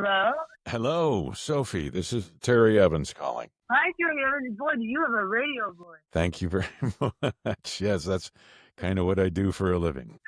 Hello? Hello, Sophie. This is Terry Evans calling. Hi, Jerry Evans. Boy, do you have a radio voice. Thank you very much. Yes, that's kind of what I do for a living.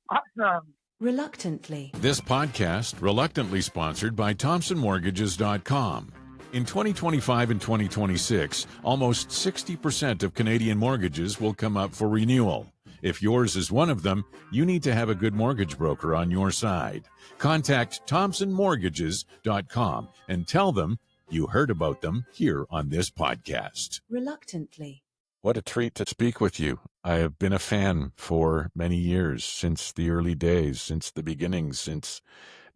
Awesome. Reluctantly. This podcast, reluctantly sponsored by ThompsonMortgages.com. In 2025 and 2026, almost 60% of Canadian mortgages will come up for renewal. If yours is one of them, you need to have a good mortgage broker on your side. Contact ThompsonMortgages.com and tell them you heard about them here on this podcast. Reluctantly. What a treat to speak with you. I have been a fan for many years, since the early days, since the beginnings, since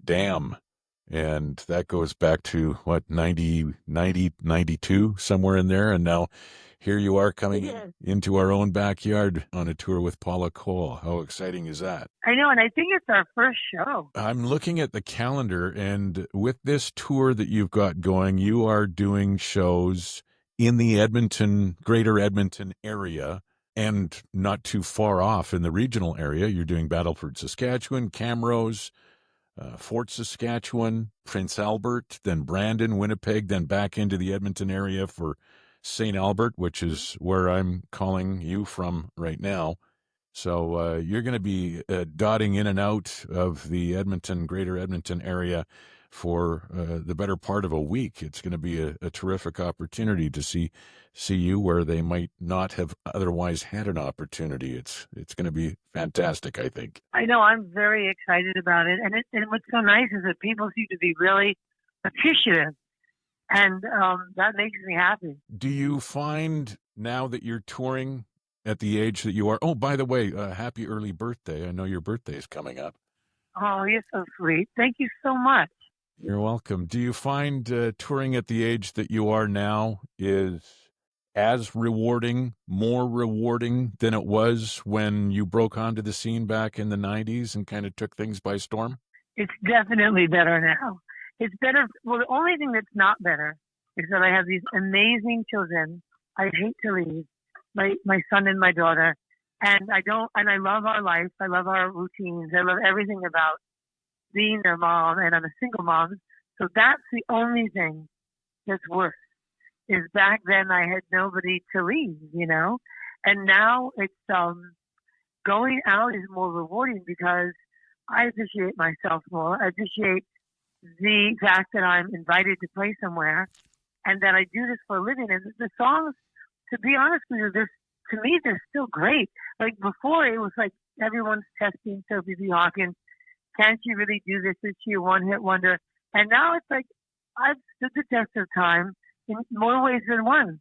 Damn. And that goes back to, 92, somewhere in there. And now here you are coming into our own backyard on a tour with Paula Cole. How exciting is that? I know, and I think it's our first show. I'm looking at the calendar, and with this tour that you've got going, you are doing shows in the greater Edmonton area, and not too far off in the regional area. You're doing Battleford, Saskatchewan, Camrose, Fort Saskatchewan, Prince Albert, then Brandon, Winnipeg, then back into the Edmonton area for St. Albert, which is where I'm calling you from right now. So you're going to be dotting in and out of the greater Edmonton area for the better part of a week. It's going to be a terrific opportunity to see you where they might not have otherwise had an opportunity. It's going to be fantastic, I think. I know, I'm very excited about it. And what's so nice is that people seem to be really appreciative. And that makes me happy. Do you find now that you're touring at the age that you are? Oh, by the way, happy early birthday. I know your birthday is coming up. Oh, you're so sweet. Thank you so much. You're welcome. Do you find touring at the age that you are now is as rewarding, more rewarding than it was when you broke onto the scene back in the 90s and kind of took things by storm? It's definitely better now. It's better. Well, the only thing that's not better is that I have these amazing children. I hate to leave my son and my daughter, and I love our life. I love our routines. I love everything about being their mom, and I'm a single mom. So that's the only thing that's worse, is back then I had nobody to leave, and now it's, going out is more rewarding because I appreciate myself more. I appreciate the fact that I'm invited to play somewhere and that I do this for a living. And the songs, to be honest with you, to me, they're still great. Like before, it was like everyone's testing Sophie B. Hawkins. Can't you really do this? Is she a one-hit wonder? And now it's like I've stood the test of time in more ways than one.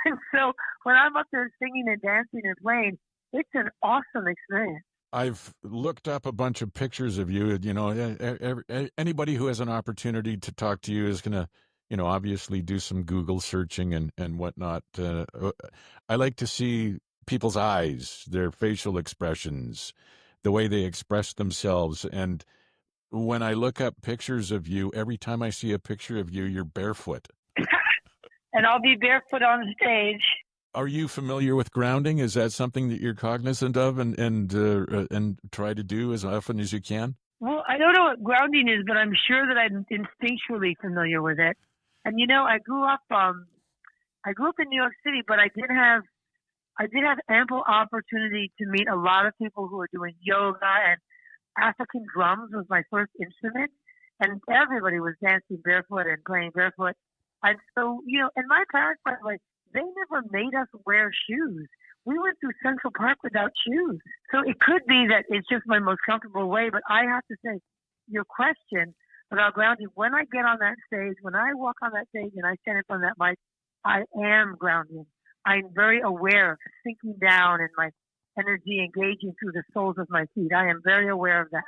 And so when I'm up there singing and dancing and playing, it's an awesome experience. I've looked up a bunch of pictures of you. Anybody who has an opportunity to talk to you is going to, obviously do some Google searching and whatnot. I like to see people's eyes, their facial expressions, the way they express themselves. And when I look up pictures of you, every time I see a picture of you, you're barefoot. And I'll be barefoot on stage. Are you familiar with grounding? Is that something that you're cognizant of and try to do as often as you can? Well, I don't know what grounding is, but I'm sure that I'm instinctually familiar with it. And I grew up in New York City, but I did have ample opportunity to meet a lot of people who are doing yoga, and African drums was my first instrument, and everybody was dancing barefoot and playing barefoot. And so, and my parents, by the way, they never made us wear shoes. We went through Central Park without shoes. So it could be that it's just my most comfortable way, but I have to say, your question about grounding, when I get on that stage, when I walk on that stage and I stand in front of that mic, I am grounding. I'm very aware of sinking down and my energy engaging through the soles of my feet. I am very aware of that.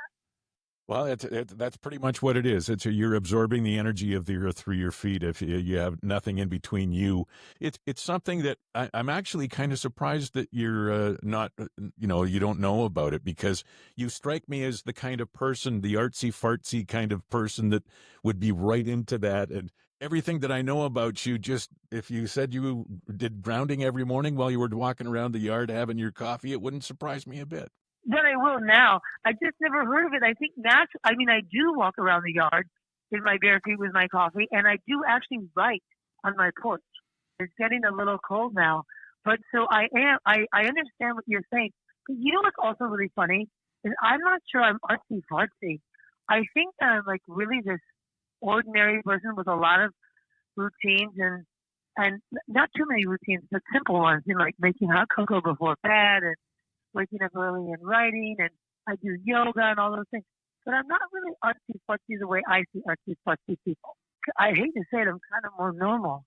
Well, that's pretty much what it is. You're absorbing the energy of the earth through your feet. If you have nothing in between you, it's something that I'm actually kind of surprised that you're not, you don't know about it, because you strike me as the kind of person, the artsy fartsy kind of person that would be right into that. And everything that I know about you, just if you said you did grounding every morning while you were walking around the yard having your coffee, it wouldn't surprise me a bit. But I will now. I just never heard of it. I think I do walk around the yard in my bare feet with my coffee, and I do actually write on my porch. It's getting a little cold now, but so I understand what you're saying. But you know what's also really funny is I'm not sure I'm artsy fartsy. I think that I'm like really this ordinary person with a lot of routines and not too many routines, but simple ones, like making hot cocoa before bed and waking up early and writing, and I do yoga and all those things. But I'm not really artsy fartsy the way I see artsy fartsy people. I hate to say it, I'm kind of more normal.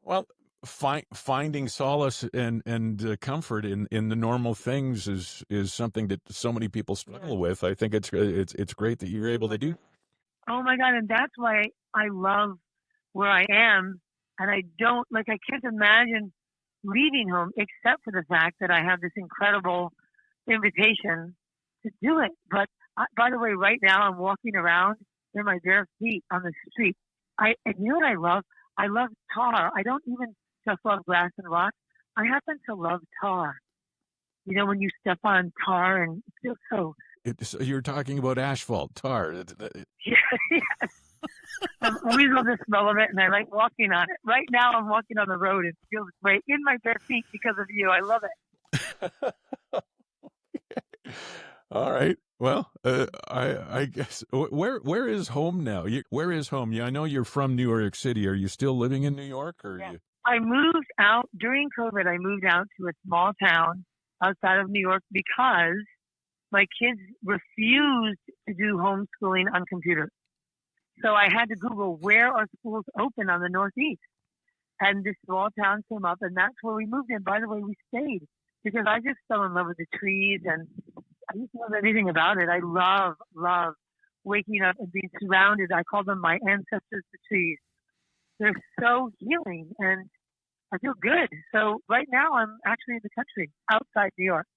Well, finding solace and comfort in the normal things is something that so many people struggle with. I think it's great that you're able to do. Oh my God, and that's why I love where I am, and I can't imagine leaving home except for the fact that I have this incredible invitation to do it. But by the way, right now I'm walking around in my bare feet on the street. And you know what I love? I love tar. I don't even just love grass and rock. I happen to love tar. You know, when you step on tar and it feels so. You're talking about asphalt, tar. Yes. I always love the smell of it, and I like walking on it. Right now I'm walking on the road. It feels great in my bare feet because of you. I love it. All right. Well, I guess where is home now? Where is home? Yeah, I know you're from New York City. Are you still living in New York? Or yeah. I moved out during COVID. I moved out to a small town outside of New York because my kids refused to do homeschooling on computers. So I had to Google where are schools open on the Northeast, and this small town came up, and that's where we moved in. By the way, we stayed because I just fell in love with the trees, and I just love everything about it. I love waking up and being surrounded. I call them my ancestors, the trees. They're so healing, and I feel good. So right now I'm actually in the country, outside New York.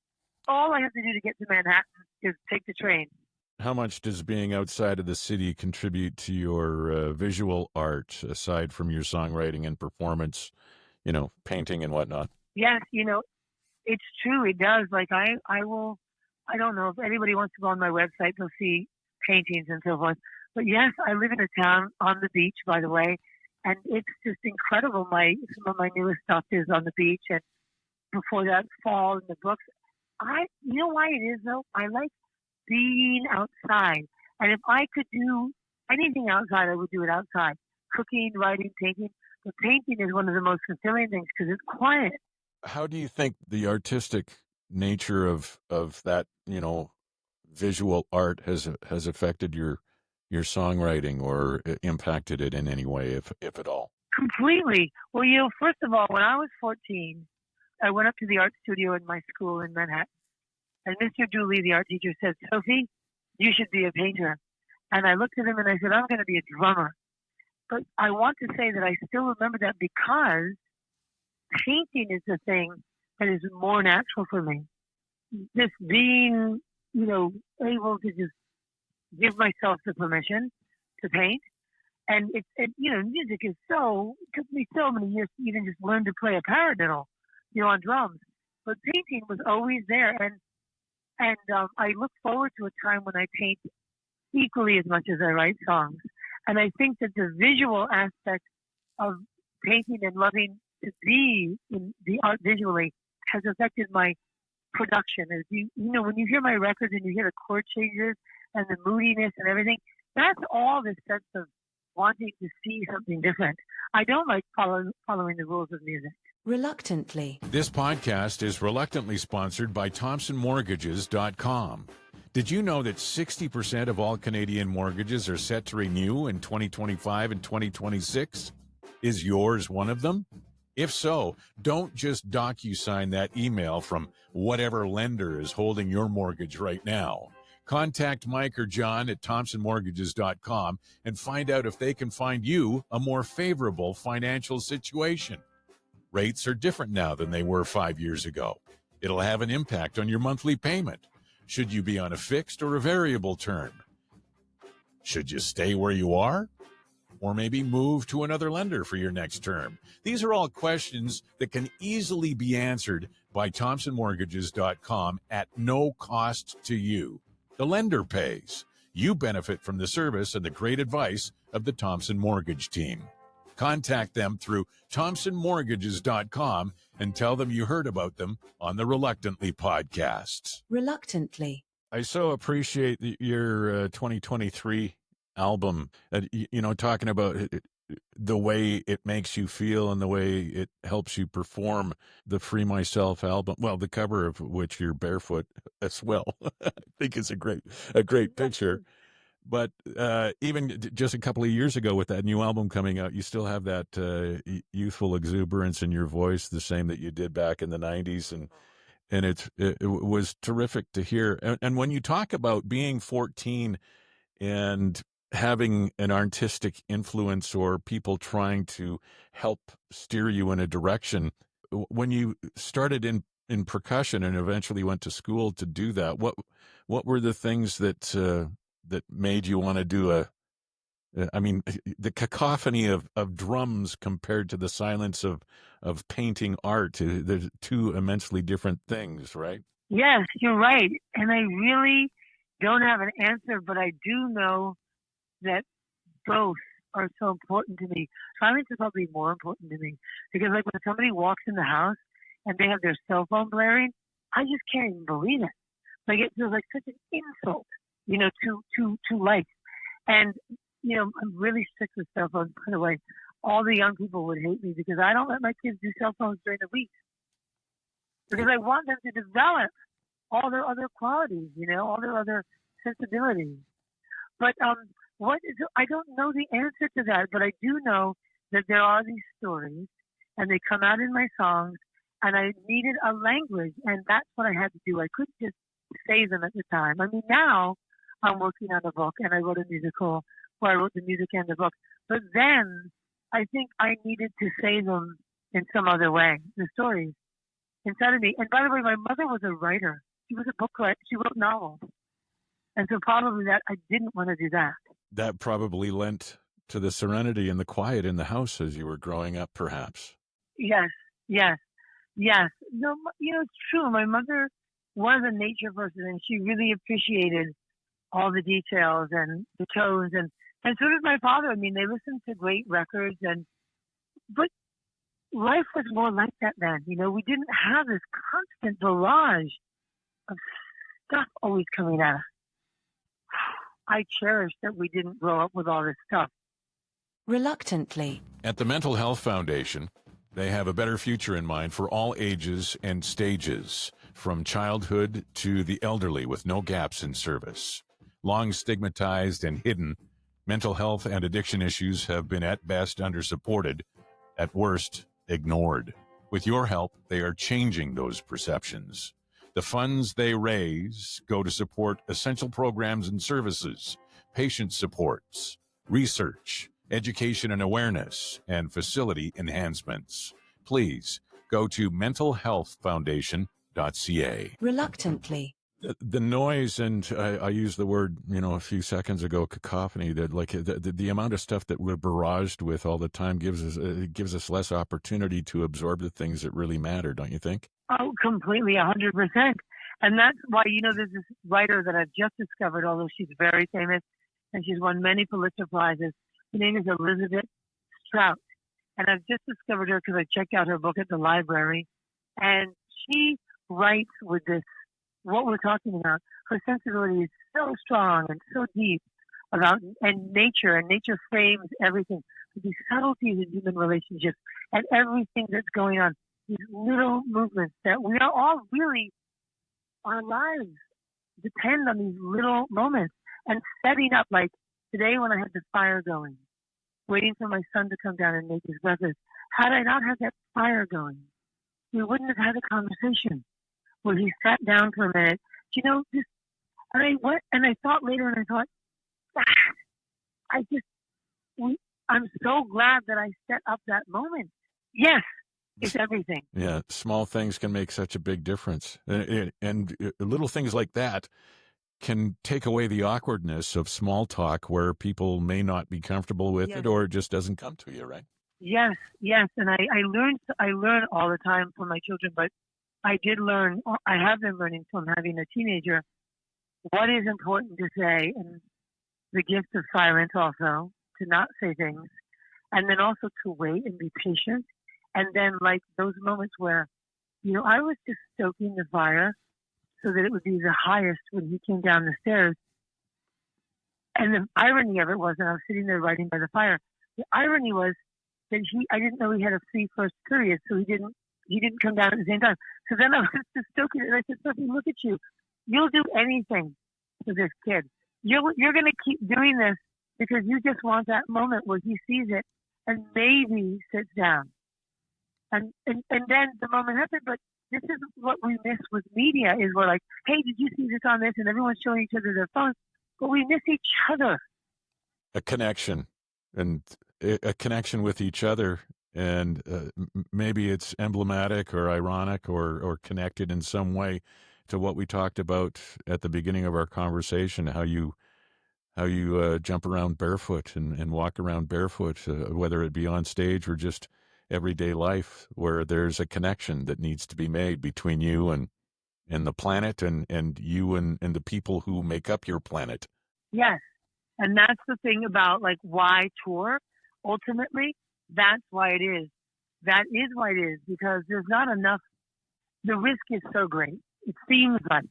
All I have to do to get to Manhattan is take the train. How much does being outside of the city contribute to your visual art, aside from your songwriting and performance, painting and whatnot? Yes, it's true. It does. Like I don't know if anybody wants to go on my website, they'll see paintings and so forth. But yes, I live in a town on the beach, by the way, and it's just incredible. Some of my newest stuff is on the beach, and before that, fall in the books. You know why it is though? I like being outside, and if I could do anything outside, I would do it outside. Cooking, writing, painting. But painting is one of the most fulfilling things because it's quiet. How do you think the artistic nature of that, visual art has affected your songwriting or impacted it in any way, if at all? Completely. Well, first of all, when I was 14, I went up to the art studio in my school in Manhattan. And Mr. Dooley, the art teacher, said, "Sophie, you should be a painter." And I looked at him and I said, "I'm going to be a drummer." But I want to say that I still remember that because painting is the thing that is more natural for me. Just being, able to just give myself the permission to paint. And music is it took me so many years to even just learn to play a paradiddle, on drums. But painting was always there. And I look forward to a time when I paint equally as much as I write songs. And I think that the visual aspect of painting and loving to be in the art visually has affected my production. As when you hear my records and you hear the chord changes and the moodiness and everything, that's all this sense of wanting to see something different. I don't like following the rules of music. Reluctantly. This podcast is reluctantly sponsored by ThompsonMortgages.com. Did you know that 60% of all Canadian mortgages are set to renew in 2025 and 2026? Is yours one of them? If so, don't just DocuSign that email from whatever lender is holding your mortgage right now. Contact Mike or John at ThompsonMortgages.com and find out if they can find you a more favorable financial situation. Rates are different now than they were 5 years ago. It'll have an impact on your monthly payment. Should you be on a fixed or a variable term? Should you stay where you are? Or maybe move to another lender for your next term? These are all questions that can easily be answered by ThompsonMortgages.com at no cost to you. The lender pays. you benefit from the service and the great advice of the Thompson Mortgage team. Contact them through thompsonmortgages.com and tell them you heard about them on the Reluctantly podcast. Reluctantly. I so appreciate your 2023 album, talking about the way it makes you feel and the way it helps you perform. The Free Myself album, well, the cover of which you're barefoot as well. I think it's a great picture. But even just a couple of years ago with that new album coming out, you still have that youthful exuberance in your voice, the same that you did back in the 90s. And it was terrific to hear. And when you talk about being 14 and having an artistic influence or people trying to help steer you in a direction, when you started in percussion and eventually went to school to do that, what were the things that made you want to do the cacophony of drums compared to the silence of painting art? They're two immensely different things, right? Yes, you're right. And I really don't have an answer, but I do know that both are so important to me. Silence is probably more important to me because, like, when somebody walks in the house and they have their cell phone blaring, I just can't even believe it. Like, it feels like such an insult, to life. And, I'm really strict with cell phones, by the way. All the young people would hate me because I don't let my kids do cell phones during the week because I want them to develop all their other qualities, all their other sensibilities. But I don't know the answer to that, but I do know that there are these stories, and they come out in my songs, and I needed a language, and that's what I had to do. I couldn't just say them at the time. I mean, now I'm working on a book, and I wrote a musical where I wrote the music and the book. But then I think I needed to say them in some other way, the stories inside of me. And by the way, my mother was a writer. She was a book writer. She wrote novels. And so probably that I didn't want to do that. That probably lent to the serenity and the quiet in the house as you were growing up, perhaps. Yes. No, it's true. My mother was a nature person, and she really appreciated all the details and the tones, and so did my father. I mean, they listened to great records, but life was more like that then. We didn't have this constant barrage of stuff always coming at us. I cherish that we didn't grow up with all this stuff. Reluctantly. At the Mental Health Foundation, they have a better future in mind for all ages and stages, from childhood to the elderly, with no gaps in service. Long stigmatized and hidden, mental health and addiction issues have been at best undersupported, at worst ignored. With your help, they are changing those perceptions. The funds they raise go to support essential programs and services, patient supports, research, education and awareness, and facility enhancements. Please go to mentalhealthfoundation.ca. Reluctantly. The noise, and I used the word, a few seconds ago, cacophony, that like the amount of stuff that we're barraged with all the time gives us less opportunity to absorb the things that really matter, don't you think? Oh, completely, 100%. And that's why, there's this writer that I've just discovered, although she's very famous, and she's won many Pulitzer Prizes. Her name is Elizabeth Strout. And I've just discovered her because I checked out her book at the library. And she writes with this, what we're talking about. Her sensibility is so strong and so deep about nature frames everything. These subtleties in human relationships and everything that's going on. These little movements that we are all really, our lives depend on these little moments. And setting up, like today when I had the fire going, waiting for my son to come down and make his breakfast, had I not had that fire going, we wouldn't have had a conversation where he sat down for a minute. And I went and I thought later, and I thought, I'm so glad that I set up that moment. Yes. It's everything. Yeah, small things can make such a big difference. And little things like that can take away the awkwardness of small talk where people may not be comfortable with it, or it just doesn't come to you, right? Yes. And I learn all the time from my children, but I have been learning from having a teenager what is important to say. And the gift of silence also, to not say things, and then also to wait and be patient. And then like those moments where, I was just stoking the fire so that it would be the highest when he came down the stairs. And the irony of it was that I was sitting there writing by the fire. The irony was that I didn't know he had a free first period, so he didn't come down at the same time. So then I was just stoking it, and I said, Sophie, look at you. You'll do anything for this kid. You're going to keep doing this because you just want that moment where he sees it and maybe sits down. And then the moment happened, but this is what we miss with media is we're like, hey, did you see this on this? And everyone's showing each other their phones, but we miss each other. A connection with each other. And maybe it's emblematic or ironic or connected in some way to what we talked about at the beginning of our conversation, how you jump around barefoot and walk around barefoot, whether it be on stage or just everyday life, where there's a connection that needs to be made between you and the planet and you and the people who make up your planet. Yes. And that's the thing about like why tour. Ultimately, that's why it is. That is why it is, because there's not enough. The risk is so great. It seems like,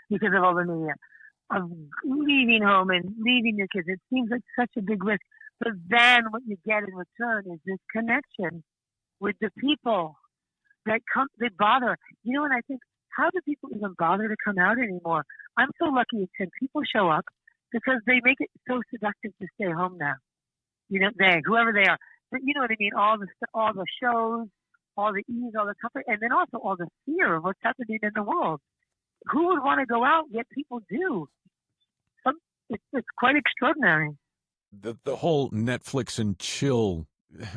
because of all the media, of leaving home and leaving your kids. It seems like such a big risk. But then what you get in return is this connection with the people that come, they bother. And I think, how do people even bother to come out anymore? I'm so lucky when people show up because they make it so seductive to stay home now. Whoever they are. But you know what I mean? All the shows, all the ease, all the comfort, and then also all the fear of what's happening in the world. Who would want to go out? Yet people do. It's quite extraordinary. The whole Netflix and chill,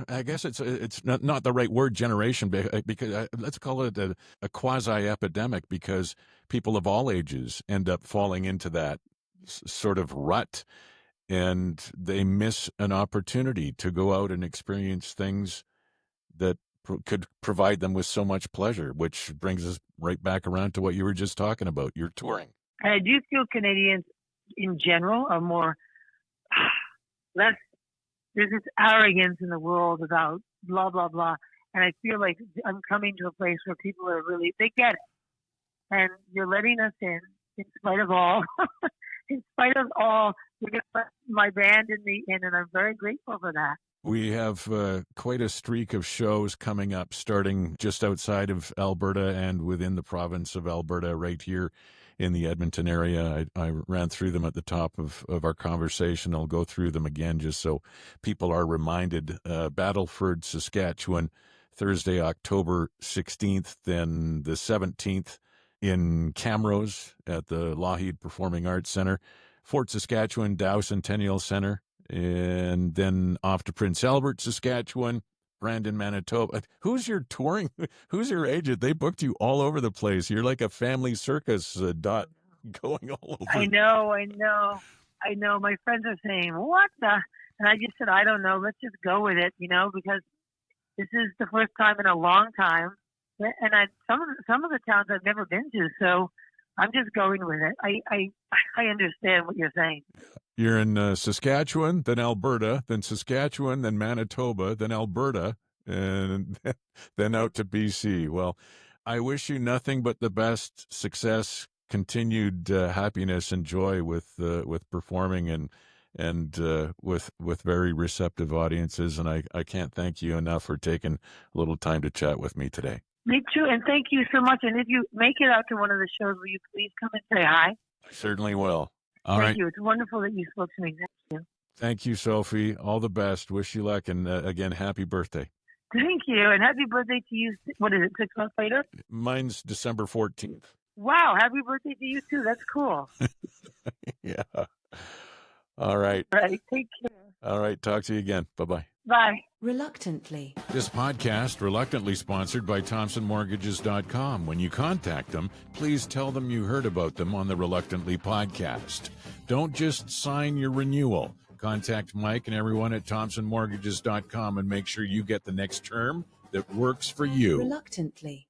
I guess it's not the right word, generation, because let's call it a quasi-epidemic, because people of all ages end up falling into that sort of rut, and they miss an opportunity to go out and experience things that could provide them with so much pleasure, which brings us right back around to what you were just talking about, your touring. And I do feel Canadians in general are more less. There's this arrogance in the world about blah blah blah, and I feel like I'm coming to a place where people are really, they get it, and you're letting us in spite of all. In spite of all, you're going to let my band and me in, and I'm very grateful for that. We have quite a streak of shows coming up, starting just outside of Alberta and within the province of Alberta, right here in the Edmonton area. I ran through them at the top of our conversation. I'll go through them again just so people are reminded. Battleford, Saskatchewan, Thursday, October 16th, then the 17th in Camrose at the Lougheed Performing Arts Center, Fort Saskatchewan, Dow Centennial Center, and then off to Prince Albert, Saskatchewan, Brandon, Manitoba. Who's your touring? Who's your agent? They booked you all over the place. You're like a family circus dot going all over. I know. My friends are saying, what the? And I just said, I don't know. Let's just go with it, because this is the first time in a long time. And some of the towns I've never been to, so I'm just going with it. I understand what you're saying. You're in Saskatchewan, then Alberta, then Saskatchewan, then Manitoba, then Alberta, and then out to BC. Well, I wish you nothing but the best success, continued happiness and joy with performing and with very receptive audiences. And I can't thank you enough for taking a little time to chat with me today. Me too, and thank you so much. And if you make it out to one of the shows, will you please come and say hi? I certainly will. Thank you. It's wonderful that you spoke to me. Thank you. Thank you, Sophie. All the best. Wish you luck. And again, happy birthday. Thank you. And happy birthday to you. What is it, 6 months later? Mine's December 14th. Wow. Happy birthday to you, too. That's cool. Yeah. All right. All right. Take care. All right. Talk to you again. Bye-bye. Bye. Reluctantly. This podcast reluctantly sponsored by ThompsonMortgages.com. When you contact them, please tell them you heard about them on the Reluctantly podcast. Don't just sign your renewal. Contact Mike and everyone at ThompsonMortgages.com and make sure you get the next term that works for you. Reluctantly.